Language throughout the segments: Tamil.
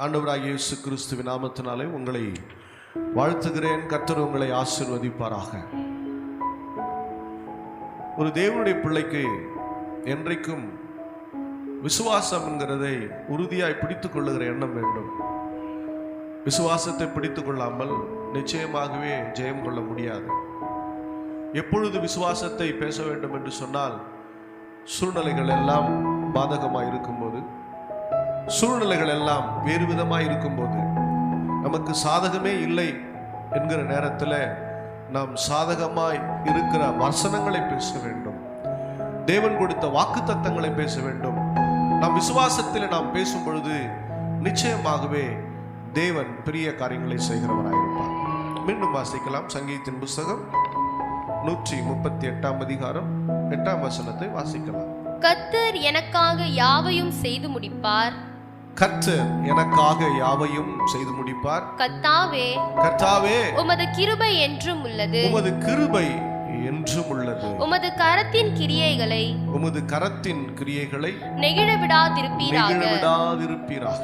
ஆண்டவராகிய இயேசு கிறிஸ்துவின் நாமத்தினாலே உங்களை வாழ்த்துகிறேன். கர்த்தர் உங்களை ஆசீர்வதிப்பாராக. ஒரு தேவனுடைய பிள்ளைக்கு என்றைக்கும் விசுவாசம் என்கிறதை உறுதியாய் பிடித்துக் கொள்ளுகிற எண்ணம் வேண்டும். விசுவாசத்தை பிடித்துக் கொள்ளாமல் நிச்சயமாகவே ஜெயம் கொள்ள முடியாது. எப்பொழுது விசுவாசத்தை பேச வேண்டும் என்று சொன்னால், சூழ்நிலைகள் எல்லாம் பாதகமாய் இருக்கும்போது, சூழ்நிலைகள் எல்லாம் வேறு விதமாய் இருக்கும்போது, நமக்கு சாதகமே இல்லை என்கிற நேரத்தில் நாம் சாதகமாய் இருக்கிற வசனங்களை பேச வேண்டும். தேவன் கொடுத்த வாக்குத்தத்தங்களை பேச வேண்டும். நாம் விசுவாசத்தில் நாம் பேசும் பொழுது நிச்சயமாகவே தேவன் பெரிய காரியங்களை செய்கிறவராயிருப்பார். மீண்டும் வாசிக்கலாம். சங்கீதத்தின் புஸ்தகம் 138 அதிகாரம் 8 வசனத்தை வாசிக்கலாம். கர்த்தர் எனக்காக யாவையும் செய்து முடிப்பார். கர்த்தர் எனக்காக யாவையும் செய்து முடிப்பார். கர்த்தாவே, கர்த்தாவே, உமது கிருபை என்றும் உள்ளது. உமது கிருபை என்றும் உள்ளது. உமது கரத்தின் கிரியைகளை, உமது கரத்தின் கிரியைகளை நெகிழ விடாதிருப்பீராக.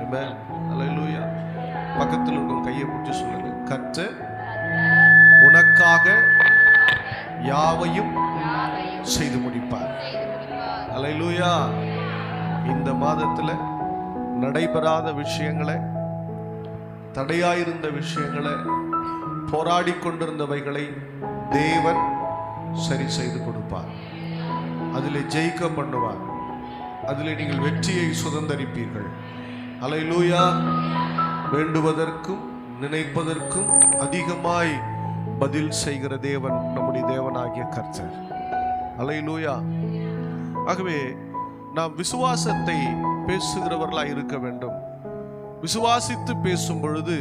ஆமென். அல்லேலூயா. பக்கத்தில் இருக்கும் கையை பிடிச்சு சொல்லுங்க. கர்த்தர் உனக்காக யாவையும் செய்து முடிப்பார். அல்லேலூயா. இந்த மாதத்துல நடைபெறாத விஷயங்களை, தடையாயிருந்த விஷயங்களை, போராடி கொண்டிருந்தவைகளை தேவன் சரி செய்து கொடுப்பார். அதில் ஜெயிக்க பண்ணுவார். அதில் நீங்கள் வெற்றியை சுதந்தரிப்பீர்கள். அல்லேலூயா. வேண்டுவதற்கும் நினைப்பதற்கும் அதிகமாய் பதில் செய்கிற தேவன் நம்முடைய தேவனாகிய கர்த்தர். அல்லேலூயா. ஆகவே நாம் விசுவாசத்தை பேசுகிறவர்களாய் இருக்க வேண்டும். விசுவாசித்து பேசும் பொழுது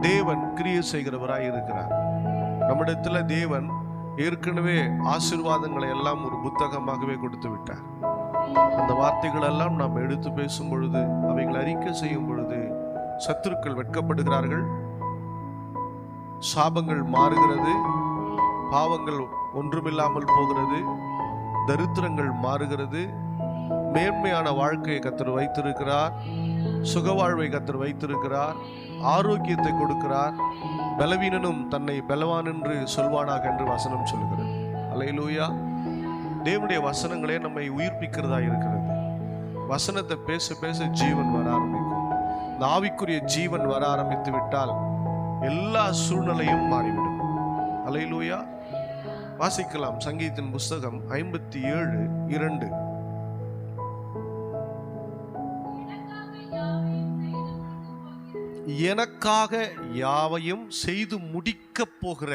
தேவன் கிரியை செய்கிறவராய் இருக்கிறார். நம்மிடத்துல தேவன் ஏற்கனவே ஆசீர்வாதங்களை எல்லாம் ஒரு புத்தகமாகவே கொடுத்து விட்டார். அந்த வார்த்தைகள் எல்லாம் நாம் எடுத்து பேசும் பொழுது, அவைகளை அறிக்கை செய்யும் பொழுது சத்துருக்கள் வெட்கப்படுகிறார்கள், சாபங்கள் மாறுகிறது, பாவங்கள் ஒன்றுமில்லாமல் போகிறது, தரித்திரங்கள் மாறுகிறது, மேன்மையான வாழ்க்கையை கர்த்தர் வைத்திருக்கிறார், சுகவாழ்வை கர்த்தர் வைத்திருக்கிறார், ஆரோக்கியத்தை கொடுக்கிறார். பலவீனனும் தன்னை பலவான் என்று சொல்வானாக என்று வசனம் சொல்லுகிறது. அல்லேலூயா. தேவனுடைய வசனங்களே நம்மை உயிர்ப்பிக்கிறதா இருக்கிறது. வசனத்தை பேச பேச ஜீவன் வர ஆரம்பிக்கும். இந்த ஆவிக்குரிய ஜீவன் வர ஆரம்பித்து விட்டால் எல்லா சூழ்நிலையும் மாறிவிடும். அல்லேலூயா. வாசிக்கலாம். சங்கீதத்தின் புஸ்தகம் 57:2. எனக்காக யாவையும் செய்து முடிக்க போகிற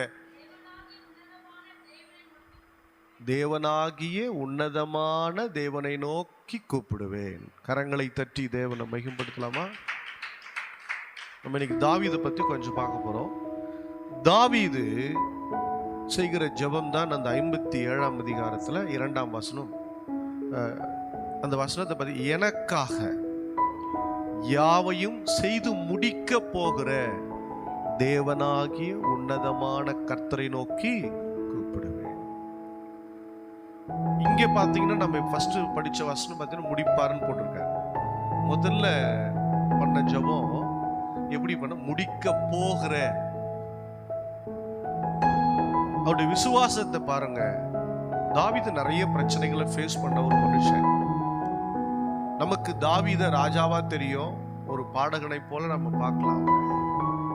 தேவனாகிய உன்னதமான தேவனை நோக்கி கூப்பிடுவேன். கரங்களை தட்டி தேவனை மகிமைப்படுத்தலாமா? நம்ம இன்னைக்கு தாவீதை பத்தி கொஞ்சம் பார்க்க போறோம். தாவீது செய்கிற ஜெபம் தான் அந்த 57 அதிகாரத்துல 2 வசனம். அந்த வசனத்தை பத்தி, எனக்காக யாவையும் செய்து முடிக்க போகிற தேவனாகிய உன்னதமான கர்த்தரை நோக்கி கூப்பிடுவேன். இங்க பாத்தீங்கன்னா நம்ம ஃபர்ஸ்ட் படிச்ச வசனம் பாத்தீங்கன்னா முடிப்பாருன்னு போட்டிருக்காரு. முதல்ல பண்ண ஜெபம் எப்படி பண்ண? முடிக்க போகிற. அவருடைய விசுவாசத்தை பாருங்க. தாவீது நிறைய பிரச்சனைகளை ஃபேஸ் பண்ண ஒரு மனுஷன். நமக்கு தாவீத ராஜாவா தெரியும், ஒரு பாடகனை போல நம்ம பார்க்கலாம்.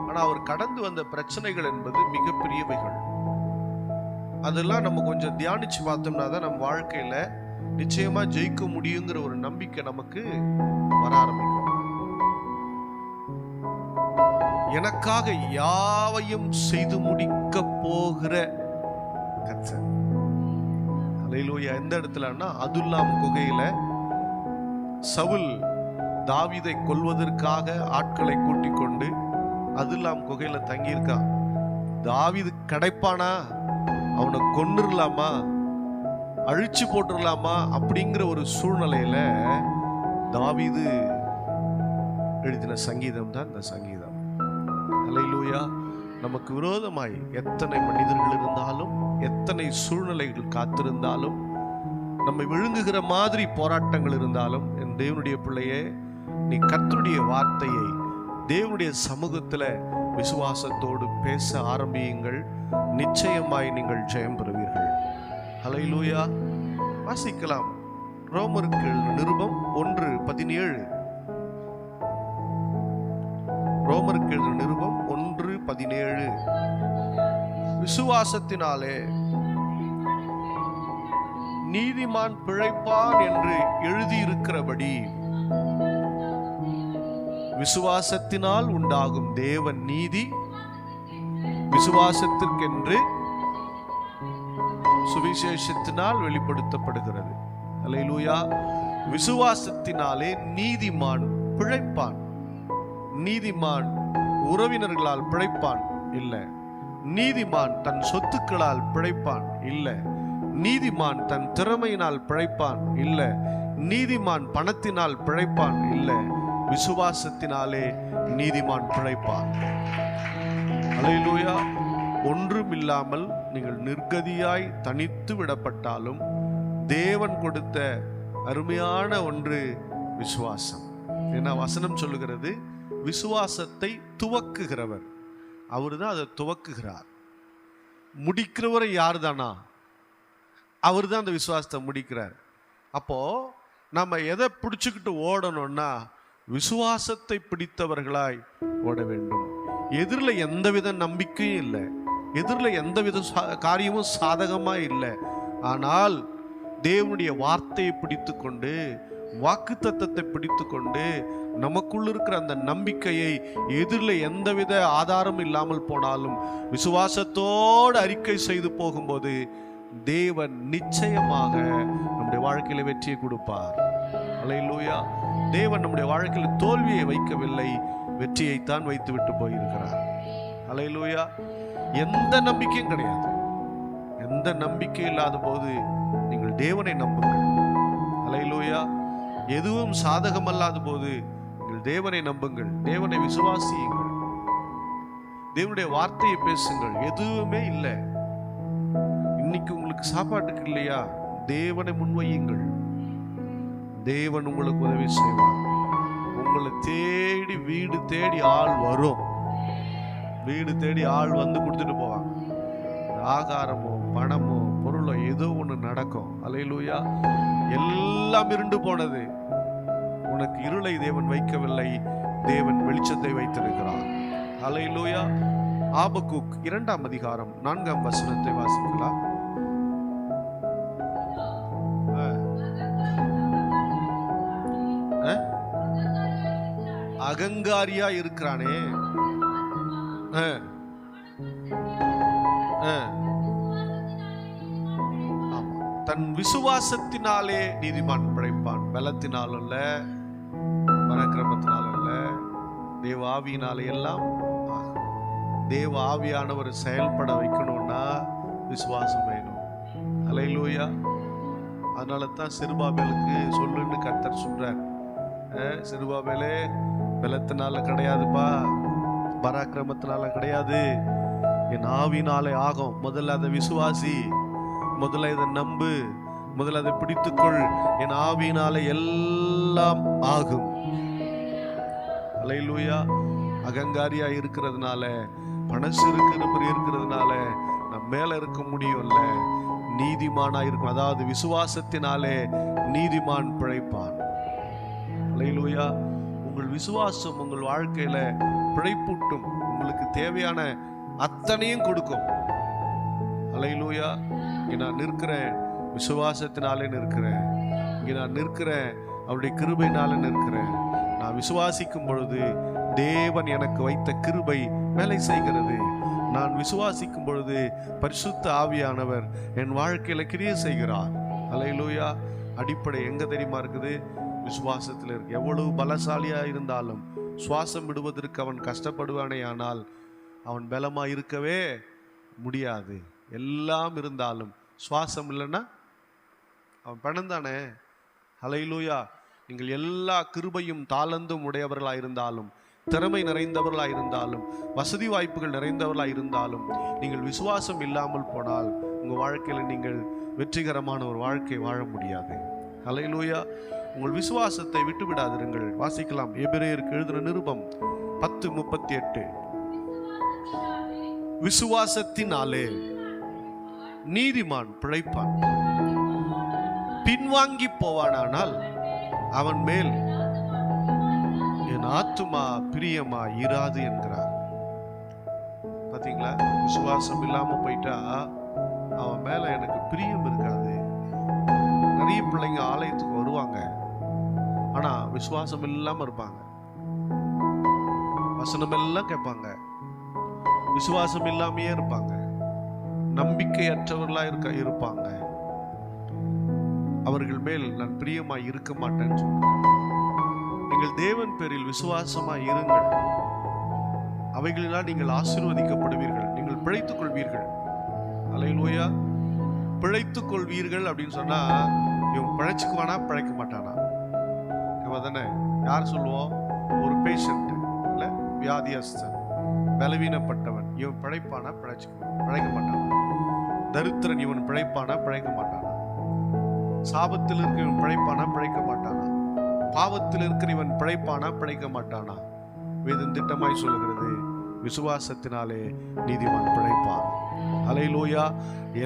ஆனா அவர் கடந்து வந்த பிரச்சனைகள் என்பது மிகப்பெரியவைகள். அதெல்லாம் நம்ம கொஞ்சம் தியானிச்சு பார்த்தோம்னா தான் நம்ம வாழ்க்கையில நிச்சயமா ஜெயிக்க முடியுங்கிற ஒரு நம்பிக்கை நமக்கு வர ஆரம்பிக்கும். எனக்காக யாவையும் செய்து முடிக்க போகிற கர்த்தர். அல்லேலூயா. எந்த இடத்துலன்னா, அதுல்லாம் குகையில சவுல் தாவீதை கொல்வதற்காக ஆட்களை கூட்டிக் கொண்டு அதுல்லாம் குகையில தங்கியிருக்கான். தாவீது கிடைப்பானா? அவனை கொன்னுடலாமா, அழிச்சு போட்டுடலாமா அப்படிங்கிற ஒரு சூழ்நிலையில தாவீது எழுதின சங்கீதம் தான் இந்த சங்கீதம். அல்லேலூயா. நமக்கு விரோதமாய் எத்தனை மனிதர்கள் இருந்தாலும், எத்தனை சூழ்நிலைகள் காத்திருந்தாலும், நம்மை விழுங்குகிற மாதிரி போராட்டங்கள் இருந்தாலும், என் தேவனுடைய பிள்ளையே, நீ கர்த்தருடைய வார்த்தையை தேவனுடைய சமூகத்துல விசுவாசத்தோடு பேச ஆரம்பியுங்கள். நிச்சயமாய் நீங்கள் ஜெயம் பெறுவீர்கள். ஹல்லேலூயா. வாசிக்கலாம். ரோமருக்கு எழுதின நிருபம் 1:17. ரோமருக்கு எழுதின நிருபம் 1:17. விசுவாசத்தினாலே நீதிமான் பிழைப்பான் என்று எழுதியிருக்கிறபடி விசுவாசத்தினால் உண்டாகும் தேவன் நீதி விசுவாசத்திற்கென்று சுவிசேஷத்தினால் வெளிப்படுத்தப்படுகிறது. அல்லேலூயா. விசுவாசத்தினாலே நீதிமான் பிழைப்பான். நீதிமான் உறவினர்களால் பிழைப்பான் இல்ல. நீதிமான் தன் சொத்துக்களால் பிழைப்பான் இல்ல. நீதிமான் தன் திறமையினால் பிழைப்பான் இல்ல. நீதிமான் பணத்தினால் பிழைப்பான் இல்ல. விசுவாசத்தினாலே நீதிமான் பிழைப்பான். அல்லேலூயா. ஒன்றுமில்லாமல் நீங்கள் நிர்கதியாய் தனித்து விடப்பட்டாலும் தேவன் கொடுத்த அருமையான ஒன்று விசுவாசம். ஏன்னா வசனம் சொல்லுகிறது, விசுவாசத்தை துவக்குகிறவர் அவர்தான் அதை துவக்குகிறார். முடிக்கிறவரை யார் தானா? அவர் தான் அந்த விசுவாசத்தை முடிக்கிறார். அப்போ நம்ம எதை பிடிச்சுக்கிட்டு ஓடணும்னா விசுவாசத்தை பிடித்தவர்களாய் ஓட வேண்டும். எதிரில் எந்தவித நம்பிக்கையும் இல்லை, எதிரில் எந்தவித காரியமும் சாதகமா இல்லை. ஆனால் தேவனுடைய வார்த்தையை பிடித்து கொண்டு, வாக்குத்தத்தத்தை பிடித்து கொண்டு, நமக்குள்ள இருக்கிற அந்த நம்பிக்கையை எதிரில் எந்தவித ஆதாரம் இல்லாமல் போனாலும் விசுவாசத்தோடு அறிக்கை செய்து போகும்போது தேவன் நிச்சயமாக நம்முடைய வாழ்க்கையில வெற்றியை கொடுப்பார். அல்லேலூயா. தேவன் நம்முடைய வாழ்க்கையில தோல்வியை வைக்கவில்லை, வெற்றியைத்தான் வைத்து விட்டு போயிருக்கிறார். அல்லேலூயா. எந்த நம்பிக்கையும் கிடையாது. எந்த நம்பிக்கை இல்லாத போது நீங்கள் தேவனை நம்புங்கள். அல்லேலூயா. எதுவும் சாதகமல்லாத போது நீங்கள் தேவனை நம்புங்கள், தேவனை விசுவாசியுங்கள், தேவனுடைய வார்த்தையை பேசுங்கள். எதுவுமே இல்லை. இன்னைக்கு உங்களுக்கு சாப்பாட்டுக்கு இல்லையா, தேவனை முன்வையுங்கள். தேவன் உங்களுக்கு உதவி செய்வார். உங்களை தேடி வீடு தேடி ஆள் வரும். வீடு தேடி ஆள் வந்து கொடுத்துட்டு போவாங்க. ஆகாரமோ பணமோ பொருளோ ஏதோ ஒன்று நடக்கும். அல்லேலூயா. எல்லாம் இருண்டு போனது. உனக்கு இருளை தேவன் வைக்கவில்லை, தேவன் வெளிச்சத்தை வைத்திருக்கிறார். அல்லேலூயா. ஆபக்கூக் 2ஆம் அதிகாரம் 4ஆம் வசனத்தை வாசிக்கலாம். அகங்காரியா இருக்கிறானே, தன் விசுவாசத்தினாலே நீதிமான் பிழைப்பான். பலத்தினாலும் இல்ல, பராக்கிரமத்தினாலும் இல்ல, தேவ ஆவியினாலே எல்லாம். தேவ ஆவியானவர் செயல்பட வைக்கணும்னா விசுவாசம் வேணும். அல்லேலூயா. அதனால தான் செருபாபேலுக்கு சொல்லுன்னு கர்த்தர் சொல்றார். செருபாபேலே, பலத்தினால கிடையாதுப்பா, பராக்கிரமத்தினால கிடையாது, என் ஆவினாலே ஆகும். முதல்ல அதை விசுவாசி, முதல்ல இதை நம்பு, முதல்ல அதை பிடித்துக்கொள். என் ஆவினாலே எல்லாம் ஆகும். அல்லேலூயா. அகங்காரியா இருக்கிறதுனால, இருக்கிறதுனால நம்ம மேல இருக்க முடியும்ல. நீதிமானா இருக்கும். அதாவது விசுவாசத்தினாலே நீதிமான் பிழைப்பான். அல்லேலூயா. உங்கள் விசுவாசம் உங்கள் வாழ்க்கையில பிழைப்பூட்டும். உங்களுக்கு தேவையான அத்தனையும் கொடுக்கும். அல்லேலூயா. இங்க நான் நிற்கிறேன், விசுவாசத்தினாலே நிற்கிறேன். இங்க நான் நிற்கிறேன், அவருடைய கிருபையினாலே நிற்கிறேன். நான் விசுவாசிக்கும் பொழுது தேவன் எனக்கு வைத்த கிருபை வேலை செய்கிறது. நான் விசுவாசிக்கும் பொழுது பரிசுத்த ஆவியானவர் என் வாழ்க்கையில கிரியை செய்கிறார். அல்லேலூயா. அடிப்படை எங்க தெரியுமா இருக்குது? விசுவாசத்தில் இருக்கு. எவ்வளவு பலசாலியா இருந்தாலும் சுவாசம் விடுவதற்கு அவன் கஷ்டப்படுவானே, ஆனால் அவன் பலமா இருக்கவே முடியாது. எல்லாம் இருந்தாலும் சுவாசம் இல்லைன்னா அவன் பணம் தானே. அல்லேலூயா. நீங்கள் எல்லா கிருபையும் தாளந்தும் உடையவர்களாக இருந்தாலும், திறமை நிறைந்தவர்களாக இருந்தாலும், வசதி வாய்ப்புகள் நிறைந்தவர்களாக இருந்தாலும், நீங்கள் விசுவாசம் இல்லாமல் போனால் உங்கள் வாழ்க்கையில் நீங்கள் வெற்றிகரமான ஒரு வாழ்க்கை வாழ முடியாது. அல்லேலூயா. உங்கள் விசுவாசத்தை விட்டுவிடாதிருங்கள். வாசிக்கலாம், எபிரேயருக்கு எழுதின நிருபம் 10:38. விசுவாசத்தினாலே நீதிமான் பிழைப்பான், பின்வாங்கி போவானானால் அவன் மேல் என் ஆத்துமா பிரியமா இராது என்கிறார். பாத்தீங்களா, விசுவாசம் இல்லாம போயிட்டா அவன் மேல எனக்கு பிரியம் இருக்காது. நிறைய பிள்ளைங்க ஆலயத்துக்கு வருவாங்க, ஆனா விசுவாசம் இல்லாம இருப்பாங்க. வசனம் எல்லாம் கேட்பாங்க, விசுவாசம் இல்லாமையே இருப்பாங்க. நம்பிக்கையற்றவர்களா இருப்பாங்க. அவர்கள் மேல் நான் பிரியமாய் இருக்க மாட்டேன்னு சொல்றேன். நீங்கள் தேவன் பேரில் விசுவாசமாய் இருங்கள். அவைகளினால் நீங்கள் ஆசீர்வதிக்கப்படுவீர்கள், நீங்கள் பிழைத்துக் கொள்வீர்கள். அல்லேலூயா. பிழைத்துக் கொள்வீர்கள் அப்படின்னு சொன்னா இவன் பிழைச்சுக்குவானா பிழைக்க மாட்டானா? இவன் தானே யார் சொல்லுவோம்? ஒரு பேஷண்ட் இல்ல, வியாதியஸ்தன், பலவீனப்பட்டவன், இவன் பிழைப்பானா பிழைச்சுக்குவான்? பிழைக்க மாட்டானா? தரித்திரன் இவன் பிழைப்பானா பிழைக்க மாட்டானா? சாபத்தில் இருக்க இவன் பிழைப்பானா பிழைக்க மாட்டானா? பாவத்தில் இருக்கிற இவன் பிழைப்பானா பிழைக்க மாட்டானா? வேதம் திட்டமாய் சொல்லுகிறது, விசுவாசத்தினாலே நீதிமான் பிழைப்பான். அல்லேலூயா.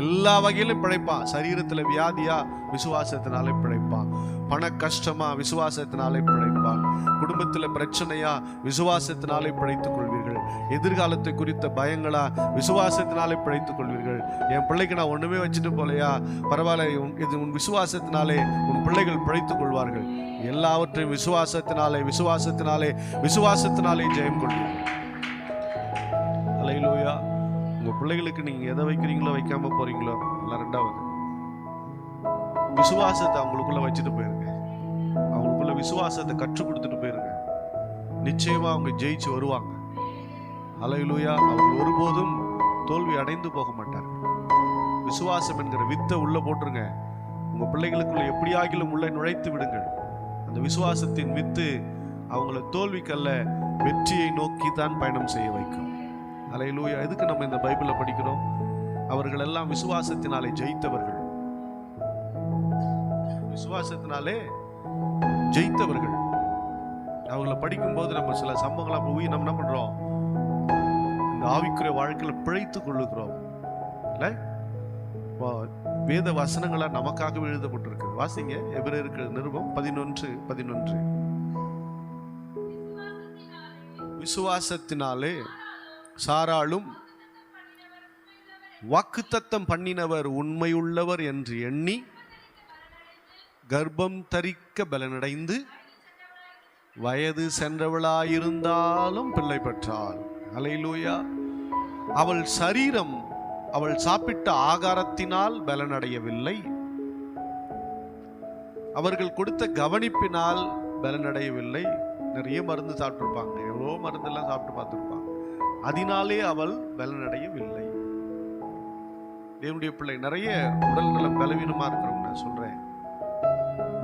எல்லா வகையிலும் பிழைப்பான். சரீரத்துல வியாதியா, விசுவாசத்தினாலே பிழைப்பான். பண கஷ்டமா, விசுவாசத்தினாலே பிழைப்பான். குடும்பத்துல பிரச்சனையா, விசுவாசத்தினாலே பிழைத்துக் கொள்வீர்கள். எதிர்காலத்தை குறித்த பயங்களா, விசுவாசத்தினாலே பிழைத்துக் கொள்வீர்கள். என் பிள்ளைக்கு நான் ஒண்ணுமே வச்சுட்டு போலையா, பரவாயில்ல, இது உன் விசுவாசத்தினாலே உன் பிள்ளைகள் பிழைத்துக் கொள்வார்கள். எல்லாவற்றையும் விசுவாசத்தினாலே விசுவாசத்தினாலே விசுவாசத்தினாலே ஜெயம் கொள்வீர்கள். அல்லேலூயா. உங்க பிள்ளைகளுக்கு நீங்க எதை வைக்கிறீங்களோ வைக்காம போறீங்களோ எல்லாம் ரெண்டாவது. விசுவாசத்தை அவங்களுக்குள்ள வச்சுட்டு போயிருங்க. அவங்களுக்குள்ள விசுவாசத்தை கற்றுக் கொடுத்துட்டு போயிருங்க. நிச்சயமா அவங்க ஜெயிச்சு வருவாங்க. அல்லேலூயா. அவங்க ஒருபோதும் தோல்வி அடைந்து போக மாட்டார்கள். விசுவாசம் என்கிற வித்தை உள்ள போட்டுருங்க. உங்க பிள்ளைகளுக்குள்ள எப்படியாகிலும் உள்ள நுழைத்து விடுங்கள். அந்த விசுவாசத்தின் வித்து அவங்கள தோல்விக்கல்ல, வெற்றியை நோக்கி தான் பயணம் செய்ய வைக்கும். அல்லேலூயா. எதுக்கு நம்ம இந்த பைபிளை படிக்கிறோம்? அவர்கள் எல்லாம் விசுவாசத்தினாலே ஜெயித்தவர்கள். விசுவாசத்தினாலே ஜெயித்தவர்கள். அவங்கள படிக்கும்போது நம்ம சில சம்பவங்களை நம்ம என்ன பண்றோம்? இந்த ஆவிக்குரிய வாழ்க்கையில பிழைத்துக் கொள்ளுகிறோம். இல்ல, வேத வசனங்களா நமக்காக எழுதப்பட்டிருக்கு. வாசிங்க, எபிரேயருக்கு நிருபம் 11:11. விசுவாசத்தினாலே சாராளும் வாக்குத்தத்தம் பண்ணினவர் உண்மையுள்ளவர் என்று எண்ணி கர்ப்பம் தரிக்க பலனடைந்து வயது சென்றவளாயிருந்தாலும் பிள்ளை பெற்றாள். அல்லேலூயா. அவள் சரீரம் அவள் சாப்பிட்ட ஆகாரத்தினால் பலனடையவில்லை, அவர்கள் கொடுத்த கவனிப்பினால் பலனடையவில்லை. நிறைய மருந்து சாப்பிட்டுருப்பாங்க, எவ்வளோ மருந்தெல்லாம் சாப்பிட்டு பார்த்துருப்பாங்க. அதனாலே அவள் பலனடையவில்லை. தேவனுடைய பிள்ளை, நிறைய உடல்நலம் பலவீனமா இருக்கிறவங்க நான் சொல்றேன்,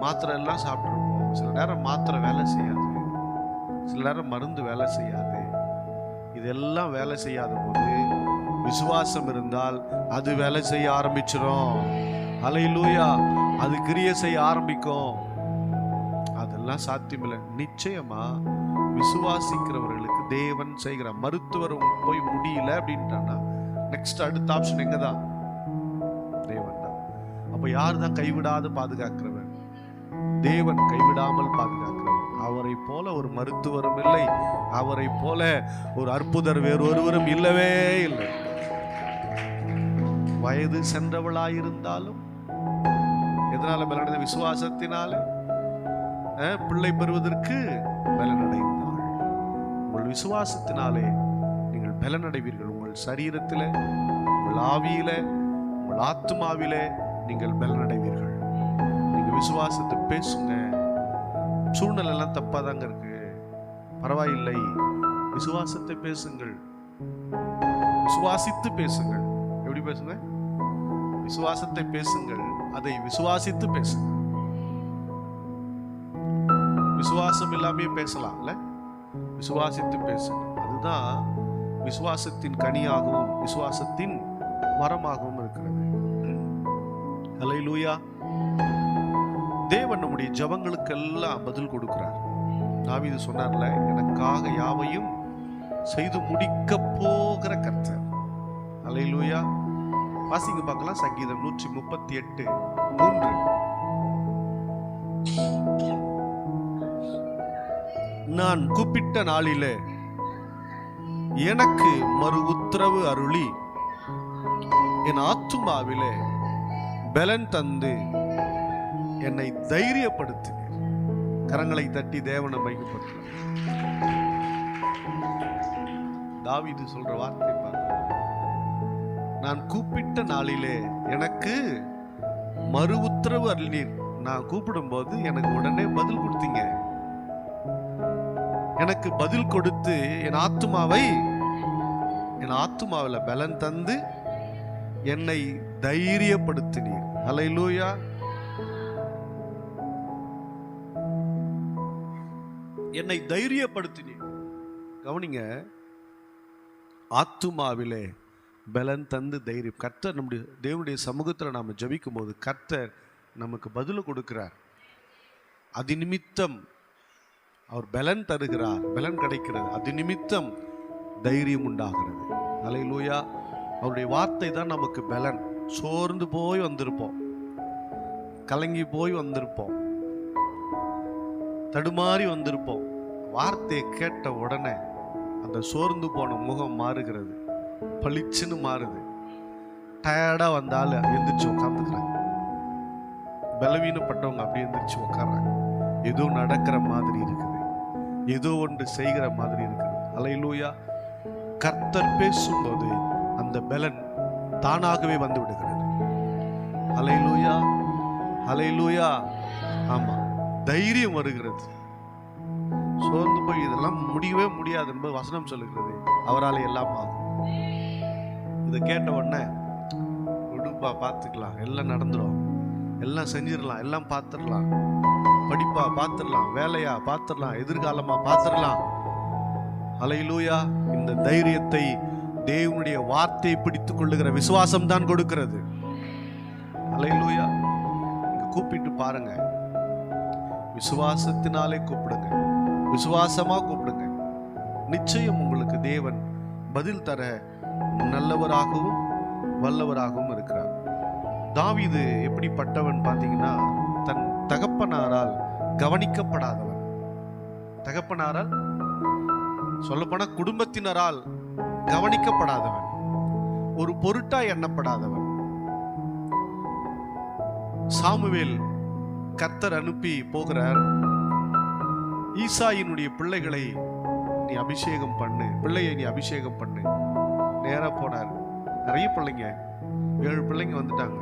மாத்திரை எல்லாம் சாப்பிட்டுருப்போம். சில நேரம் மாத்திரை வேலை செய்யாது, சில நேரம் மருந்து வேலை செய்யாது. இதெல்லாம் வேலை செய்யாத போது விசுவாசம் இருந்தால் அது வேலை செய்ய ஆரம்பிச்சிடும். அல்லேலூயா. அது கிரியை செய்ய ஆரம்பிக்கும். அதெல்லாம் சாத்தியமில்லை. நிச்சயமா விசுவாசிக்கிறவர்களுக்கு தேவன் செய்கிற. மருத்துவர் போய் முடியல அப்படின்ட்டானா நெக்ஸ்ட் அடுத்த ஆப்ஷன் எங்கதான்? தேவன் தான். அப்ப யார் தான் கைவிடாது பாதுகாக்கிறவர்? தேவன் கைவிடாமல் பாதுகாக்கிறவர். அவரை போல ஒரு மருத்துவரும் இல்லை, அவரை போல ஒரு அற்புதர் வேறு ஒருவரும் இல்லவே இல்லை. வயது சென்றவளாயிருந்தாலும் எதனால பலனடைந்த? விசுவாசத்தினால பிள்ளை பெறுவதற்கு பலனடைந்தாள். உங்கள் விசுவாசத்தினாலே நீங்கள் பலனடைவீர்கள். உங்கள் சரீரத்தில, உங்கள் ஆவியில, உங்கள் ஆத்மாவில நீங்கள் பலனடைவீர்கள். நீங்க விசுவாசத்தை பேசுங்க. சூழ்நிலை எல்லாம் தப்பா தாங்க இருக்கு, பரவாயில்லை, விசுவாசத்தை பேசுங்கள். விசுவாசித்து பேசுங்கள். எப்படி பேசுங்க? விசுவாசத்தை பேசுங்கள், அதை விசுவாசித்து பேசுங்க. விசுவாசம் இல்லாமே பேசலாம் இல்ல, விசுவாசித்து பேசுங்க. அதுதான் விசுவாசத்தின் கனியாகவும் விசுவாசத்தின் மரமாகவும் இருக்கிறது. அல்லேலூயா. தேவன் நம்முடைய ஜெபங்களுக்கெல்லாம் பதில் கொடுக்கிறார். தாவீது சொன்னார்ல, எனக்காக யாவையும் செய்து முடிக்க போகிற கர்த்தர். அல்லேலூயா. வாசிங்க பார்க்கலாம், சங்கீதம் 138:3. நான் கூப்பிட்ட நாளிலே எனக்கு மறு உத்தரவு அருளி என் ஆத்துமாவிலே பலன் தந்து என்னை தைரியப்படுத்தினீர். கரங்களை தட்டி தேவனை மையப்படுத்த. தாவீது சொல்ற வார்த்தை பாருங்க, நான் கூப்பிட்ட நாளிலே எனக்கு மறு உத்தரவு அருளினீர். நான் கூப்பிடும் போது எனக்கு உடனே பதில் கொடுத்தீங்க. எனக்கு பதில் கொடுத்து என் ஆத்துமாவில் பலன் தந்து என்னை தைரியப்படுத்தினீர். அல்லேலூயா. என்னை தைரியப்படுத்தினீர். கவனிங்க, ஆத்துமாவிலே பலன் தந்து தைரியம். கர்த்தர் நம்முடைய தேவனுடைய சமூகத்தில் நாம ஜெபிக்கும் போது கர்த்தர் நமக்கு பதில் கொடுக்கிறார். அது நிமித்தம் அவர் பலன் தருகிறார், பலன் கிடைக்கிறது. அது நிமித்தம் தைரியம் உண்டாகிறது. அல்லேலூயா. அவருடைய வார்த்தை தான் நமக்கு பலன். சோர்ந்து போய் வந்திருப்போம், கலங்கி போய் வந்திருப்போம், தடுமாறி வந்திருப்போம். வார்த்தையை கேட்ட உடனே அந்த சோர்ந்து போன முகம் மாறுகிறது, பளிச்சுன்னு மாறுது. டயர்டா வந்தாலும் எந்திரிச்சு உட்காந்துக்கிறாங்க. பலவீனப்பட்டவங்க அப்படி எந்திரிச்சு உட்கார்றாங்க. ஏதோ நடக்கிற மாதிரி இருக்குது, ஏதோ ஒன்று செய்கிற மாதிரி இருக்குது. அல்லேலூயா. கர்த்தர் பேசும்போது அந்த பலன் தானாகவே வந்து விடுகிறது. அல்லேலூயா, அல்லேலூயா. ஆமா, தைரியம் வருகிறது. சோர்ந்து போய் இதெல்லாம் முடியவே முடியாது என்பது வசனம் சொல்லுகிறது. அவரால் எல்லாம் ஆகும். இதை கேட்ட உடனே விடுப்பா, பார்த்துக்கலாம், எல்லாம் நடந்துடும், எல்லாம் செஞ்சிடலாம், எல்லாம் பார்த்துடலாம், படிப்பா பார்த்துடலாம், வேலையா பார்த்துடலாம், எதிர்காலமா பார்த்துடலாம். அல்லேலூயா. இந்த தைரியத்தை தேவனுடைய வார்த்தையை பிடித்துக் கொள்ளுகிற விசுவாசம் தான் கொடுக்கிறது. அல்லேலூயா. கூப்பிட்டு பாருங்க, விசுவாசத்தினாலே கூப்பிடுங்க, விசுவாசமா கூப்பிடுங்க. நிச்சயம் உங்களுக்கு தேவன் பதில் தர நல்லவராகவும் வல்லவராகவும் இருக்கிறார். தாவீது எப்படிப்பட்டவன் பார்த்தீங்கன்னா, தன் தகப்பனாரால் கவனிக்கப்படாதவன். தகப்பனாரால் சொல்லப்போனா குடும்பத்தினரால் கவனிக்கப்படாதவன், ஒரு பொருட்டா எண்ணப்படாதவன். சாமுவேல் கர்த்தர் அனுப்பி போகிறார், ஈசாயினுடைய பிள்ளைகளை நீ அபிஷேகம் பண்ணு, பிள்ளையை நீ அபிஷேகம் பண்ணு. நேரா போனார். நிறைய பிள்ளைங்க, 7 பிள்ளைங்க வந்துட்டாங்க.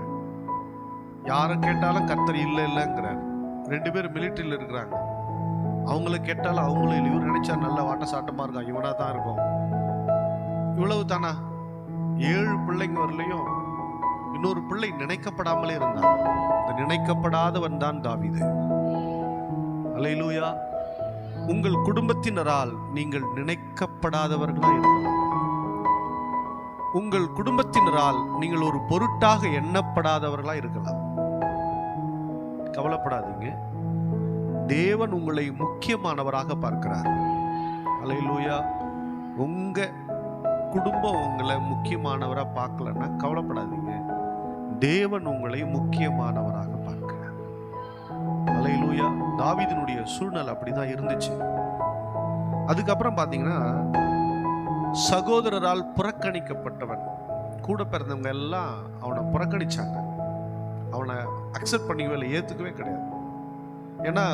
யாரை கேட்டாலும் கர்த்தர் இல்லை இல்லைங்கிறார். 2 பேர் மிலிட்டரியில் இருக்கிறாங்க. அவங்கள கேட்டாலும் அவங்களும் இல்லை. இவர் நினைச்சா நல்ல வாட்ட சாட்டமா இருக்கான், இவனா தான் இருக்கும். இவ்வளவு தானா? 7 பிள்ளைங்க வரலையும் இன்னொரு பிள்ளை நினைக்கப்படாமலே இருந்தான். இந்த நினைக்கப்படாதவன் தான் தாவீது. அல்லேலூயா. உங்கள் குடும்பத்தினரால் நீங்கள் நினைக்கப்படாதவர்களா இருக்கலாம். உங்கள் குடும்பத்தினரால் நீங்கள் ஒரு பொருட்டாக எண்ணப்படாதவர்களா இருக்கலாம். கவலைப்படாதீங்க, தேவன் உங்களை முக்கியமானவராக பார்க்கிறார். அல்லேலூயா. உங்க குடும்பம் உங்களை முக்கியமானவரா பார்க்கலன்னா கவலைப்படாதீங்க, தேவன் உங்களை முக்கியமானவராக பார்க்கிறார். அல்லேலூயா. தாவீதினுடைய சூழ்நிலை அப்படிதான் இருந்துச்சு. அதுக்கப்புறம் பாத்தீங்கன்னா, சகோதரரால் புறக்கணிக்கப்பட்டவன். கூட பிறந்தவங்க எல்லாம் அவனை புறக்கணிச்சாங்க, அவனை அக்செப்ட் பண்ணிக்கவே இல்லை, ஏத்துக்கவே கிடையாது. ஏன்னா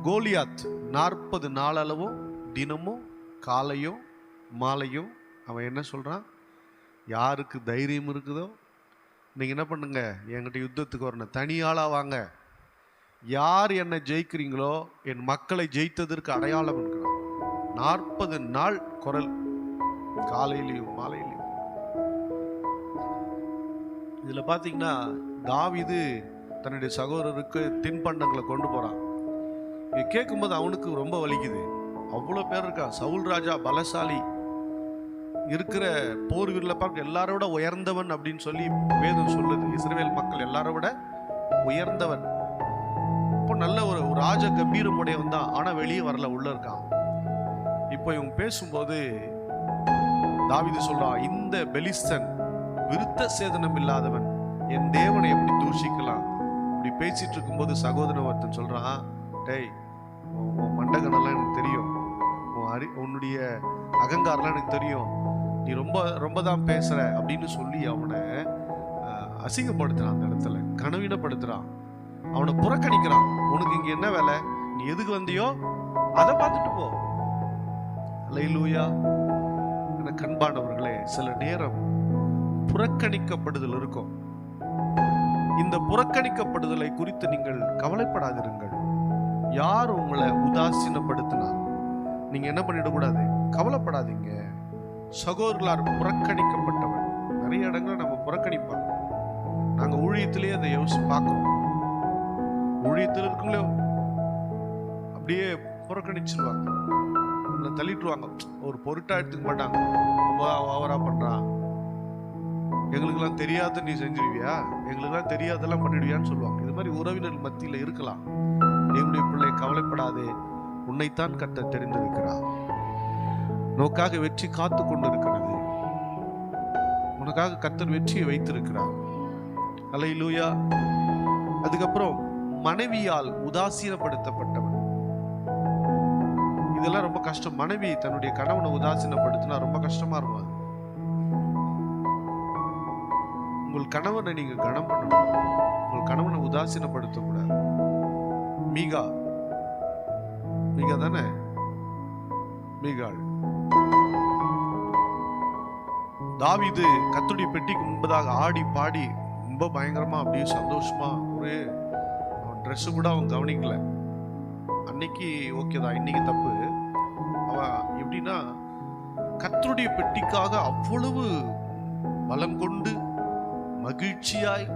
கோலியாத் 40 நாளளவும் தினமும் காலையும் மாலையும் அவன் என்ன சொல்றான், யாருக்கு தைரியம் இருக்குதோ நீங்க என்ன பண்ணுங்க, என்கிட்ட யுத்தத்துக்கு வரணும், தனியாளா வாங்க, யார் என்னை ஜெயிக்கிறீங்களோ என் மக்களை ஜெயித்ததற்கு அடையாளம் என்கிறான். 40 நாள் குரல், காலையிலையும் மாலையிலையும். இதுல பாத்தீங்கன்னா தாவீது தன்னுடைய சகோதரருக்கு தின்பண்டங்களை கொண்டு போறான். இதை கேட்கும்போது அவனுக்கு ரொம்ப வலிக்குது. அவ்வளோ பேர் இருக்கா, சவுல் ராஜா பலசாலி, இருக்கிற போர் வீரர்ல பார்க்க எல்லாரோட உயர்ந்தவன் அப்படின்னு சொல்லி வேதம் சொல்லுது. இஸ்ரவேல் மக்கள் எல்லாரோட உயர்ந்தவன். பார்க்குறப்போ நல்ல ஒரு ராஜ கம்பீரம் உடையவன் தான், ஆனா வெளியே வரல, உள்ள இருக்கான். இப்போ இவங்க பேசும்போது தாவீது சொல்றான், இந்த பெலிஸ்தன் விருத்த சேதனம் இல்லாதவன் என் தேவனை எப்படி தூஷிக்கலாம்? இப்படி பேசிட்டு இருக்கும்போது சகோதரன் ஒருத்தன் சொல்றான், டேய் உன் மண்டகனெல்லாம் எனக்கு தெரியும், உன்னுடைய அகங்காரம்லாம் எனக்கு தெரியும், நீ ரொம்ப ரொம்ப தான் பேசுற அப்படின்னு சொல்லி அவனை அசிங்கப்படுத்துறான். அந்த இடத்துல கனவீனப்படுத்துறான், அவனை புறக்கணிக்கிறான். உனக்கு இங்க என்ன வேலை? நீ எதுக்கு வந்தியோ அதை பார்த்துட்டு போ. அல்லேலூயா. எனக்கு அன்பானவர்களே, சில நேரம் புறக்கணிக்கப்படுதல் இருக்கும். இந்த புறக்கணிக்கப்படுதலை குறித்து நீங்கள் கவலைப்படாதிருங்கள். யார் உங்களை உதாசீனப்படுத்தினார் நீங்க என்ன பண்ணிடக்கூடாது, கவலைப்படாதீங்க. சகோதரர்களார் புறக்கணிக்கப்பட்டவன். நிறைய இடங்கள் நம்ம புறக்கணிப்பாங்க. நாங்க ஊழியத்திலேயே அதை யோசிச்சு பார்க்கிறோம். ஊழியத்தில் இருக்குங்களே அப்படியே புறக்கணிச்சிருவாங்க, தள்ளிட்டுருவாங்க, ஒரு பொருட்டா எடுத்துக்க மாட்டாங்க. ஓவரா பண்றான், எங்களுக்கெல்லாம் தெரியாத நீ செஞ்சிருவியா, எங்களுக்கெல்லாம் தெரியாதெல்லாம் பண்ணிடுவியான்னு சொல்லுவாங்க. இது மாதிரி உறவினர் மத்தியில் இருக்கலாம். தேவனுடைய பிள்ளை, கவலைப்படாதே, உன்னைத்தான் கர்த்தர் தெரிந்திருக்கிறார். உனக்காக வெற்றி காத்து கொண்டு இருக்கிறது. உனக்காக கர்த்தர் வெற்றியை வைத்திருக்கிறார். அல்லேலூயா. அதுக்கப்புறம் மனைவியால் உதாசீனப்படுத்தப்பட்டவன். இதெல்லாம் ரொம்ப கஷ்டம். மனைவி தன்னுடைய கணவனை உதாசீனப்படுத்தினா ரொம்ப கஷ்டமா இருக்கும். அது உங்கள் கணவனை நீங்க கனம் பண்ணணும், உங்கள் கணவனை உதாசீனப்படுத்தக்கூடாது. மீகா தானே, மீகாள். தாவீது கர்த்தருடைய பெட்டிக்கு முன்பதாக ஆடி பாடி ரொம்ப பயங்கரமா அப்படியே சந்தோஷமா, ஒரு ட்ரெஸ் கூட அவன் கவனிக்கல. அன்னைக்கு ஓகே தான், இன்னைக்கு தப்பு. அவன் எப்படின்னா கர்த்தருடைய பெட்டிக்காக அவ்வளவு பலம் கொண்டு மகிழ்ச்சியாய்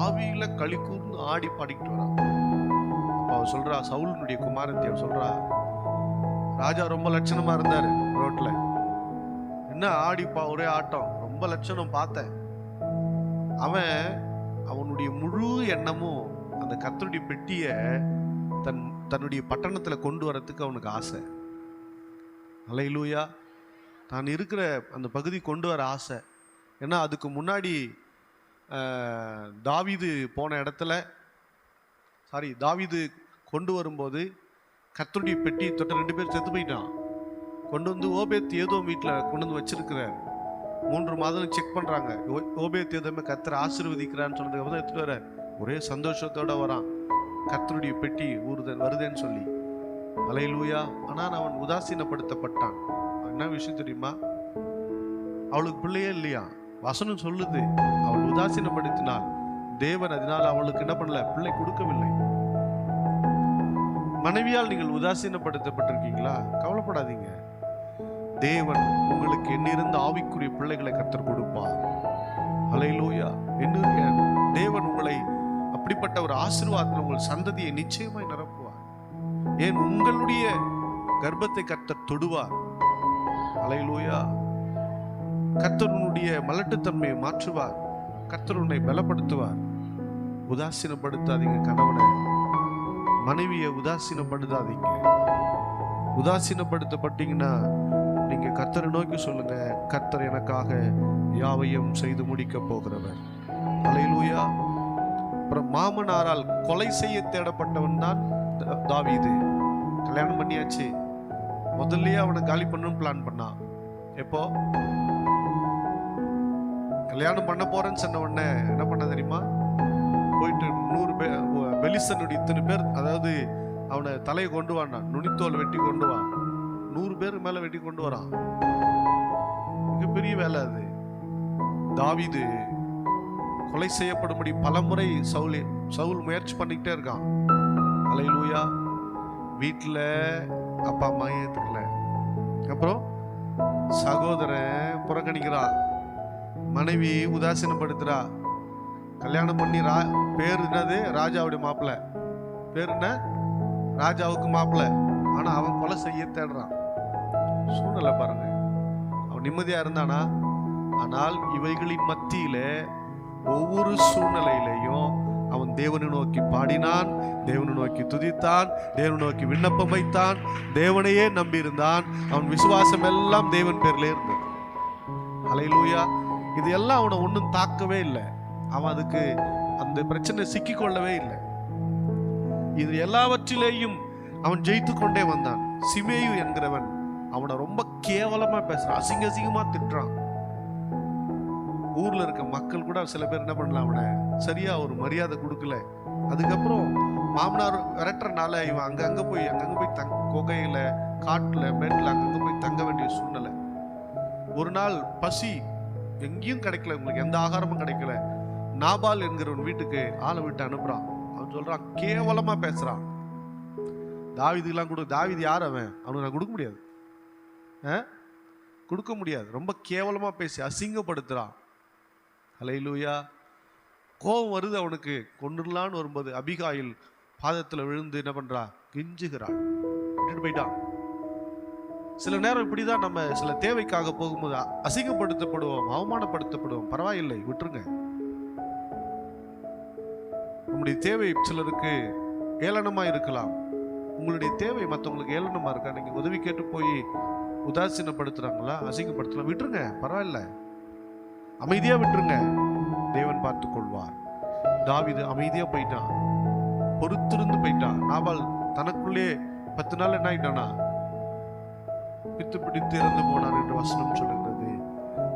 ஆவியில களி கூர்ந்து ஆடி பாடிக்கிட்டு வரான். அப்ப அவ சொல்றா, சவுலுடைய குமாரத்தி அவ சொல்றா, ராஜா ரொம்ப லட்சணமா இருந்தாரு ரோட்ல, என்ன ஆடிப்பா ஒரே ஆட்டம், ரொம்ப லட்சணம் பார்த்தேன். அவனுடைய முழு எண்ணமும் அந்த கர்த்தருடைய பெட்டிய தன்னுடைய பட்டணத்துல கொண்டு வரத்துக்கு அவனுக்கு ஆசை. அல்லேலூயா. தான் இருக்கிற அந்த பகுதி கொண்டு வர ஆசை. ஏன்னா அதுக்கு முன்னாடி தாவீது போன இடத்துல, தாவீது கொண்டு வரும்போது கர்த்தருடைய பெட்டி தொட்ட 2 பேர் செத்து போயிட்டான். கொண்டு வந்து ஓபேத் ஏதோம் வீட்டில் கொண்டு வந்து வச்சிருக்கிறார். 3 மாதம் செக் பண்றாங்க. ஓபேத் ஏதோமே கர்த்தர் ஆசீர்வதிக்கிறான்னு சொன்னதுக்கு அப்புறம் எடுத்துட்டு வர ஒரே சந்தோஷத்தோட வரான், கர்த்தருடைய பெட்டி வருதுன்னு சொல்லி. அல்லேலூயா. ஆனால் அவன் உதாசீனப்படுத்தப்பட்டான். என்ன விஷயம் தெரியுமா? அவளுக்கு பிள்ளையே இல்லையா. வசனம் சொல்லுது, அவள் உதாசீனப்படுத்தினாள். தேவன் அதனால் அவளுக்கு என்ன பண்ணல, பிள்ளை கொடுக்கவில்லை. மனைவியால் நீங்கள் உதாசீனப்படுத்தப்பட்டிருக்கீங்களா? கவலைப்படாதீங்க. தேவன் உங்களுக்கு எண்ணிருந்த ஆவிக்குரிய பிள்ளைகளை கர்த்தர் கொடுப்பார். அல்லேலூயா. தேவன் உங்களை அப்படிப்பட்ட ஒரு ஆசீர்வாதத்தில் உங்கள் சந்ததியை நிச்சயமாய் நிரப்புவார். ஏன் உங்களுடைய கர்ப்பத்தை கர்த்தர் தொடுவார். அல்லேலூயா. கர்த்தர் உன்னுடைய மலட்டுத்தன்மையை மாற்றுவார். கர்த்தர் உன்னை பலப்படுத்துவார். உதாசீனப்படுத்தாதீங்க கணவனை, மனைவியை உதாசீனப்படுத்தாதீங்க. உதாசீனப்படுத்தப்பட்டீங்கன்னா நீங்க கர்த்தரை நோக்கி சொல்லுங்க, கர்த்தர் எனக்காக யாவையும் செய்து முடிக்க போகிறவர். அல்லேலூயா. அப்புறம் மாமனாரால் கொலை செய்ய தேடப்பட்டவன் தான் தாவீது. கல்யாணம் பண்ணியாச்சு, முதல்லயே அவனை காலி பண்ணணும்னு பிளான் பண்ணான். எப்போ கல்யாணம் பண்ண போறேன்னு சொன்ன உடனே என்ன பண்ண தெரியுமா? போயிட்டு 100 பேர் பெலிஸ்தனுடைய இத்தனை பேர், அதாவது அவனை தலையை கொண்டு வான், நுனித்தோல் வெட்டி கொண்டு வா, 100 பேர் மேல வெட்டி கொண்டு வரான். மிகப்பெரிய வேலை அது. தாவீது கொலை செய்யப்படும்படி பலமுறை சவுல் முயற்சி பண்ணிக்கிட்டே இருக்கான். அல்லேலூயா. வீட்டுல அப்பா அம்மா ஏத்துக்கல, அப்புறம் சகோதரன் புறக்கணிக்கிறான், மனைவி உதாசீனப்படுத்துறா. கல்யாணம் பண்ணி பேர் என்னது, ராஜாவுடைய மாப்பிள்ள, பேர் என்ன, ராஜாவுக்கு மாப்பிள்ள. ஆனா அவன் கொலை செய்ய தேடுறான். சூழ்நிலை பாருங்க. அவன் நிம்மதியா இருந்தானா? ஆனால் இவைகளின் மத்தியில ஒவ்வொரு சூழ்நிலையிலையும் அவன் தேவனை நோக்கி பாடினான், தேவனை நோக்கி துதித்தான், தேவனை நோக்கி விண்ணப்பம் வைத்தான், தேவனையே நம்பியிருந்தான். அவன் விசுவாசம் எல்லாம் தேவன் பேர்ல இருந்தது. ஹல்லேலூயா. இது எல்லாம் அவனை ஒன்றும் தாக்கவே இல்லை. அவன் அதுக்கு அந்த பிரச்சனை சிக்கிக்கொள்ளவே இல்லை. இது எல்லாவற்றிலேயும் அவன் ஜெயித்து கொண்டே வந்தான். சிமேயு என்கிறவன் அவனை ரொம்ப கேவலமா பேசுறான், அசிங்க அசிங்கமா திட்டுறான். ஊர்ல இருக்க மக்கள் கூட சில பேர் என்ன பண்ணலாம், அவனை சரியா ஒரு மரியாதை கொடுக்கல. அதுக்கப்புறம் மாமனார் விரட்டுறனால இவன் அங்கங்க போய் குகையில, காட்டுல, மேட்டுல அங்கங்க போய் தங்க வேண்டிய சூழ்நிலை. ஒரு நாள் பசி, எங்கேயும் கிடைக்கல, உங்களுக்கு எந்த ஆகாரமும் கிடைக்கல. நாபால் என்கிறவன் வீட்டுக்கு ஆளை விட்டு அனுப்புறான். அவன் சொல்றான், கேவலமா பேசுறான். தாவீதுலாம் கொடு. தாவீது யார்? அவனுக்கு நான் கொடுக்க முடியாது, கொடுக்க முடியாது. ரொம்ப கேவலமா பேசி அசிங்கப்படுத்துறான். ஹல்லேலூயா. கோபம் வருது அவனுக்கு. கொண்டுடலான்னு வரும்போது அபிகாயில் பாதத்தில் விழுந்து என்ன பண்றா, கெஞ்சுகிறாள். விட்டுட்டு போயிட்டான். சில நேரம் இப்படிதான் நம்ம சில தேவைக்காக போகும்போது அசிங்கப்படுத்தப்படுவோம், அவமானப்படுத்தப்படுவோம். பரவாயில்லை, விட்டுருங்க. நம்முடைய தேவை சிலருக்கு ஏளனமா இருக்கலாம். உங்களுடைய தேவை மற்றவங்களுக்கு ஏளனமா இருக்கா? நீங்க உதவி கேட்டு போய் உதாசீனப்படுத்துறாங்களா, அசிங்கப்படுத்தலாம், விட்டுருங்க, பரவாயில்ல, அமைதியா விட்டுருங்க, தேவன் பார்த்துக் கொள்வார். தாவீது அமைதியா போயிட்டான், பொறுத்திருந்து போயிட்டான். நாபால் தனக்குள்ளே 10 நாள் என்ன ஆயிட்டானா, பித்து பிடித்து இறந்து போனான் என்று வசனம் சொல்லுகிறது.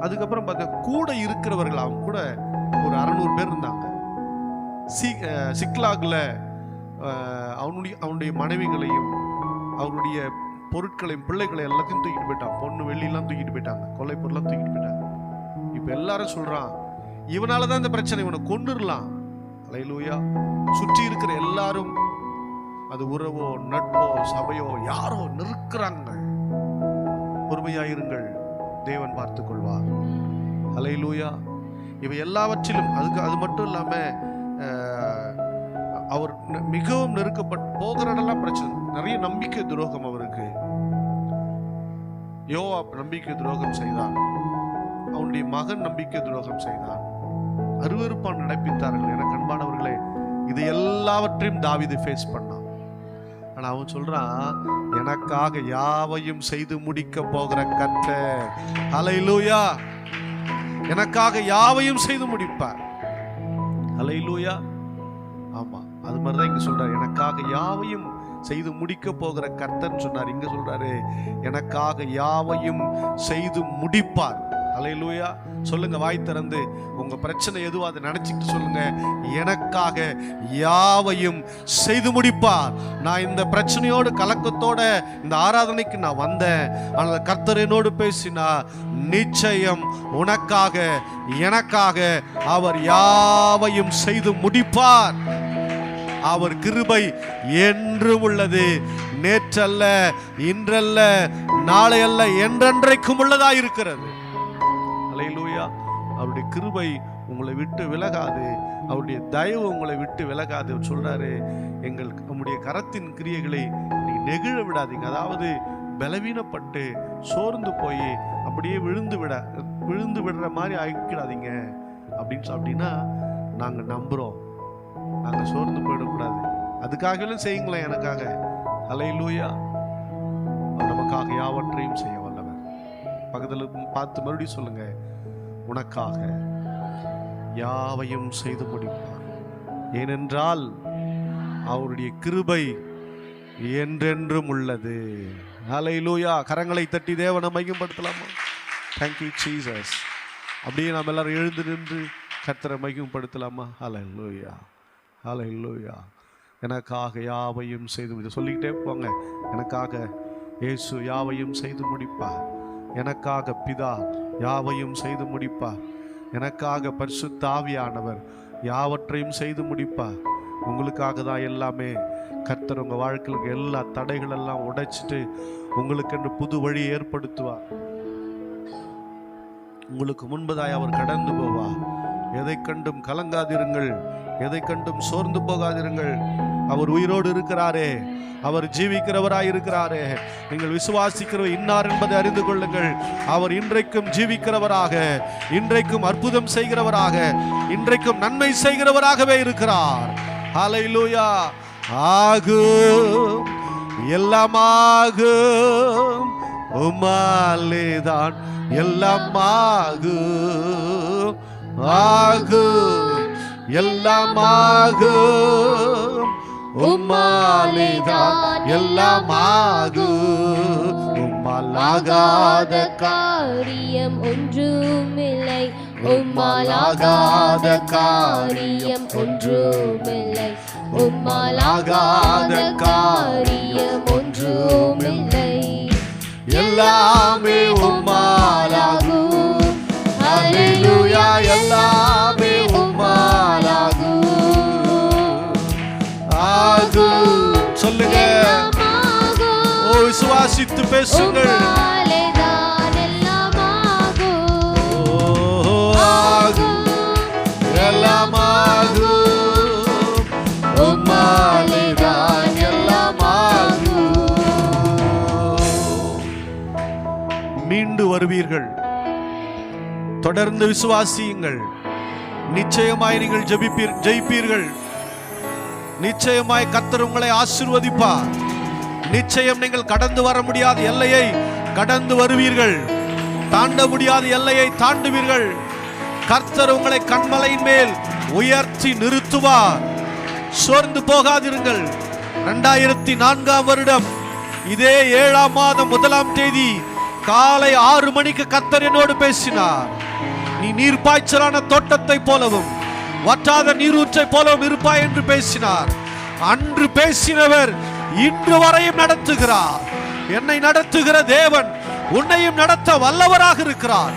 அதுக்கப்புறம் பார்த்தா கூட இருக்கிறவர்கள், அவங்க கூட ஒரு 600 பேர் இருந்தாங்க. சிக்லாக்ல அவனுடைய மனைவிகளையும் அவருடைய பொருட்களையும் பிள்ளைகளையும் எல்லாத்தையும் தூக்கிட்டு போயிட்டான். பொண்ணு வெள்ளியெல்லாம் தூக்கிட்டு போயிட்டாங்க, கொள்ளை பொருள்லாம் தூக்கிட்டு போயிட்டாங்க. இப்ப எல்லாரும் சொல்றான், இவனாலதான் இந்த பிரச்சனை, இவனை கொன்னுடலாம். ஹல்லேலூயா. சுற்றி இருக்கிற எல்லாரும், அது உறவோ நட்போ சபையோ யாரோ நிற்கிறாங்க. பொறுமையாயிருங்கள், தேவன் பார்த்துக் கொள்வார். ஹல்லேலூயா. இவை எல்லாவற்றிலும் அது மட்டும் இல்லாம அவர் மிகவும் நெருக்கப்பட்டு போகிற இடம்லாம் பிரச்சனை. நிறைய நம்பிக்கை துரோகம் அவருக்கு. யோவாப் நம்பிக்கை துரோகம் செய்தான், அவனுடைய மகன் நம்பிக்கை துரோகம் செய்தான், அருவருப்பான் நடப்பித்தார்கள். எனக்கு அன்பானவர்களே, இது எல்லாவற்றையும் தாவீது ஃபேஸ் பண்ணான். ஆனா அவன் சொல்றான், எனக்காக யாவையும் செய்து முடிக்க போகிற கர்த்தர், ஹல்லேலூயா, எனக்காக யாவையும் செய்து முடிப்பார். ஹல்லேலூயா. ஆமா, அது மாதிரிதான் இங்க சொல்றாரு, எனக்காக யாவையும் செய்து முடிக்க போகிற கர்த்தர் சொன்னார். இங்க சொல்றாரு, எனக்காக யாவையும் செய்து முடிப்பார். ஹல்லேலூயா. சொல்லுங்க, வாய் திறந்து உங்க பிரச்சனை எதுவோ அதை நினைச்சிட்டு சொல்லுங்க, எனக்காக யாவையும் செய்து முடிப்பார். நான் இந்த பிரச்சனையோடு கலக்கத்தோட இந்த ஆராதனைக்கு நான் வந்தேன், ஆனால் கர்த்தர் என்னோடு பேசினா, நிச்சயம் உனக்காக எனக்காக அவர் யாவையும் செய்து முடிப்பார். அவர் கிருபை என்றும் உள்ளது, நேற்றல்ல, இன்றல்ல, நாளை அல்ல, என்றென்றைக்கும் உள்ளதாயிருக்கிறது. ஹல்லேலூயா. அவருடைய கிருபை உங்களை விட்டு விலகாது, அவருடைய தயவு உங்களை விட்டு விலகாது. சொல்றாரு, நம்முடைய கரத்தின் கிரியைகளை நீ நெகிழ விடாதீங்க. அதாவது பலவீனப்பட்டு சோர்ந்து போய் அப்படியே விழுந்து விடுற மாதிரி ஆக்கிடாதீங்க அப்படின்னா நாங்க நம்புறோம், நாங்க சோர்ந்து போயிடக்கூடாது. அதுக்காக செய்யுங்களேன் எனக்காக. ஹல்லேலூயா. நமக்காக யாவற்றையும் செய்ய வல்லவர். பக்கத்துல பார்த்து மறுபடியும் சொல்லுங்க, உனக்காக யாவையும் செய்து முடிப்பார். ஏனென்றால் அவருடைய கிருபை என்றென்றும் உள்ளது. ஹல்லேலூயா. கரங்களை தட்டி தேவனை மையப்படுத்தலாமா? Thank you Jesus. அப்படியே நாம் எல்லாரும் எழுந்து நின்று கர்த்தரை மையப்படுத்தலாமா? ஹல்லேலூயா, ஹல்லேலூயா. எனக்காக யாவையும் செய்து முடிப்பார். சொல்லிக்கிட்டே போங்க, எனக்காக இயேசு யாவையும் செய்து முடிப்பார், எனக்காக பிதா யாவையும் செய்து முடிப்பார், எனக்காக பரிசுத்த ஆவியானவர் யாவற்றையும் செய்து முடிப்பார். உங்களுக்காக தான் எல்லாமே. கர்த்தர் உங்கள் வாழ்க்கையில் எல்லா தடைகள் எல்லாம் உடைச்சிட்டு உங்களுக்கு புது வழி ஏற்படுத்துவார். உங்களுக்கு முன்பதாய் அவர் கடந்து போவார். எதை கண்டும் கலங்காதிருங்கள், எதை கண்டும் சோர்ந்து போகாதிருங்கள். அவர் உயிரோடு இருக்கிறாரே, அவர் ஜீவிக்கிறவராய் இருக்கிறாரே. நீங்கள் விசுவாசிக்கிறவர் இன்னார் என்பதை அறிந்து கொள்ளுங்கள். அவர் இன்றைக்கும் ஜீவிக்கிறவராக, இன்றைக்கும் அற்புதம் செய்கிறவராக, இன்றைக்கும் நன்மை செய்கிறவராகவே இருக்கிறார். ஹல்லேலூயா. ஆகும் எல்லாமாகும், உம்மாலேதான் எல்லாமாகும். ஆகும் எல்லாமாகும், உம்மாலேதான் எல்லாமாகும். உம்மாலாகாத காரியம் ஒன்றுமில்லை, உம்மாலாகாத காரியம் ஒன்றுமில்லை, உம்மாலாகாத காரியம் ஒன்றுமில்லை. எல்லாமே உம்மாலாகும். ஹல்லேலூயா. எல்லாமே சொல்லுங்க. ஓ, விசுவாசித்து பேசுங்கள். மீண்டு வருவீர்கள். தொடர்ந்து விசுவாசியுங்கள். நிச்சயமாய் நீங்கள் ஜெயிப்பீர்கள். நிச்சயமாய் கர்த்தர் உங்களை ஆசீர்வதிப்பார். நிச்சயம் நீங்கள் கடந்து வர முடியாத எல்லையை கடந்து வருவீர்கள். தாண்ட முடியாத எல்லையை தாண்டுவீர்கள். கர்த்தர் உங்களை கண்மலையின் மேல் உயர்த்தி நிறுத்துவார். சோர்ந்து போகாதிருங்கள். 2004 வருடம் இதே 7ஆம் மாதம் 1ஆம் தேதி காலை 6 மணிக்கு கர்த்தர் என்னோடு பேசினார். நீ நீர்ப்பாய்ச்சலான தோட்டத்தை போலவும் வற்றாத நீரூற்றை போலவும் இருப்பாய் என்று பேசினார். அன்று பேசினவர் இன்று வரையும் நடத்துகிறார். என்னை நடத்துகிற தேவன் உன்னையும் நடத்த வல்லவராக இருக்கிறார்.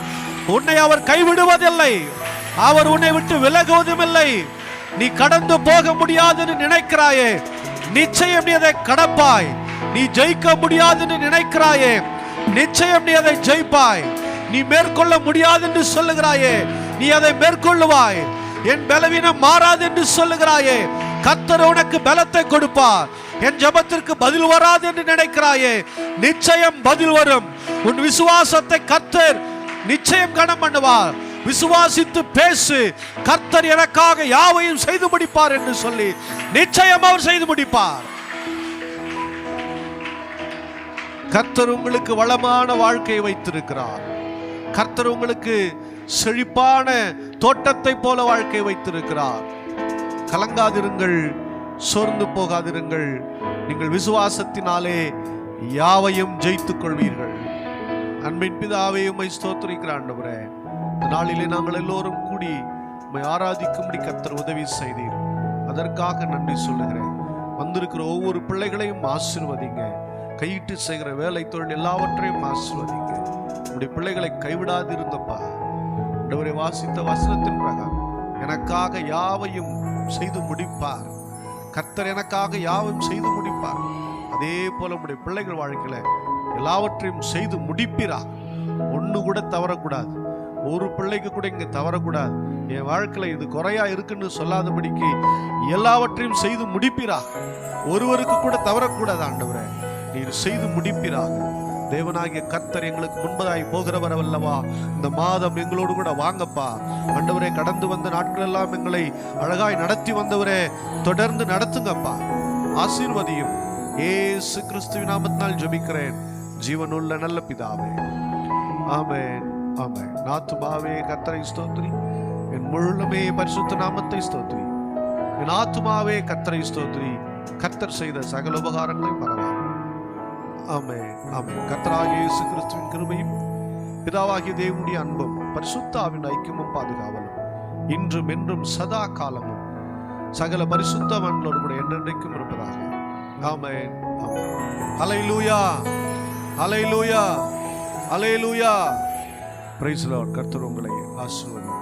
உன்னை அவர் கைவிடுவதில்லை. அவர் உன்னை விட்டு விலகுவதும் இல்லை. நீ கடந்து போக முடியாது என்று நினைக்கிறாயே, நிச்சயம் நீ அதை கடப்பாய். நீ ஜெயிக்க முடியாது என்று நினைக்கிறாயே, நிச்சயம் நீ அதை ஜெயிப்பாய். நீ மேற்கொள்ள முடியாது என்று சொல்லுகிறாயே, நீ அதை மேற்கொள்ளுவாய். என் பலவீனம் மாறாது என்று சொல்லுகிறாயே, கர்த்தர் உனக்கு பலத்தை கொடுப்பார். என் ஜெபத்திற்கு பதில் வராது என்று நினைக்கிறாயே, நிச்சயம் பதில் வரும். உன் விசுவாசத்தை கர்த்தர் நிச்சயம் கனம் பண்ணுவார். விசுவாசித்து பேசு. கர்த்தர் எனக்காக யாவையும் செய்து முடிப்பார் என்று சொல்லி நிச்சயம் அவர் செய்து முடிப்பார். கர்த்தர் உங்களுக்கு வளமான வாழ்க்கையை வைத்திருக்கிறார். கர்த்தர் உங்களுக்கு செழிப்பான தோட்டத்தை போல வாழ்க்கை வைத்திருக்கிறார். கலங்காதிருங்கள், சோர்ந்து போகாதிருங்கள். நீங்கள் விசுவாசத்தினாலே யாவையும் ஜெயித்துக் கொள்வீர்கள். அன்பின் பிதாவே, உம்மை ஸ்தோத்திரிக்கிற ஆண்டவரே, இந்த நாளிலே நாங்கள் எல்லோரும் கூடி உம்மை ஆராதிக்கும்படி கர்த்தர் உதவி செய்தீர். அதற்காக நன்றி சொல்லுகிறேன். வந்திருக்கிற ஒவ்வொரு பிள்ளைகளையும் ஆசீர்வதிங்க. கையிட்டு செய்கிற வேலை தொழில் எல்லாவற்றையும் ஆசீர்வதிங்க. உங்களுடைய பிள்ளைகளை கைவிடாதிருங்கப்பா. ஆண்டவரே, வாசித்த வசனத்தின் பிரகாரம் எனக்காக யாவையும் செய்து முடிப்பார். கர்த்தர் எனக்காக யாவையும் செய்து முடிப்பார். அதே போல உங்களுடைய பிள்ளைகள் வாழ்க்கையில எல்லாவற்றையும் செய்து முடிப்பிறார். ஒண்ணு கூட தவறக்கூடாது. ஒரு பிள்ளைக்கு கூட இங்க தவறக்கூடாது. என் வாழ்க்கையில இது குறையா இருக்குன்னு சொல்லாதபடிக்கு எல்லாவற்றையும் செய்து முடிப்பிறார். ஒருவருக்கு கூட தவறக்கூடாது. ஆண்டவரே, நீர் செய்து முடிப்பிறார். தேவனாகிய கர்த்தர் எங்களுக்கு முன்பதாய் போகிறவர் அல்லவா. இந்த மாதம் எங்களோடு கூட வாங்கப்பா. ஆண்டவரே, கடந்து வந்த நாட்கள் எல்லாம் எங்களை அழகாய் நடத்தி வந்தவரே, தொடர்ந்து நடத்துங்கப்பா. ஆசீர்வதியும். இயேசு கிறிஸ்துவின் நாமத்தினால் ஜெபிக்கிறேன் ஜீவனுள்ள நல்ல பிதாவே. ஆமென், ஆமென். ஆத்துமாவே கர்த்தரை ஸ்தோத்திரி, என் முழுமே பரிசுத்த நாமத்தை ஸ்தோத்திரி. என் ஆத்துமாவே கர்த்தரை ஸ்தோத்திரி, கர்த்தர் செய்த சகல உபகாரங்களை மறவார். ஆமென், ஆமென். கர்த்தராகிய இயேசு கிறிஸ்துவின் கிருபையும் பிதாவாகிய தேவனுடைய அன்பும் பரிசுத்த ஆவியின் ஐக்கியமும் பாதுகாவலும் இன்றும் என்றும் சதா காலமும் சகல பரிசுத்தவான்களோடு கூட என்றென்றைக்கும் இருப்பதாக. ஆமென், ஆமென். ஹல்லேலூயா, ஹல்லேலூயா, ஹல்லேலூயா. Praise the Lord. கர்த்தர் உங்களை ஆசீர்வதிப்பார்.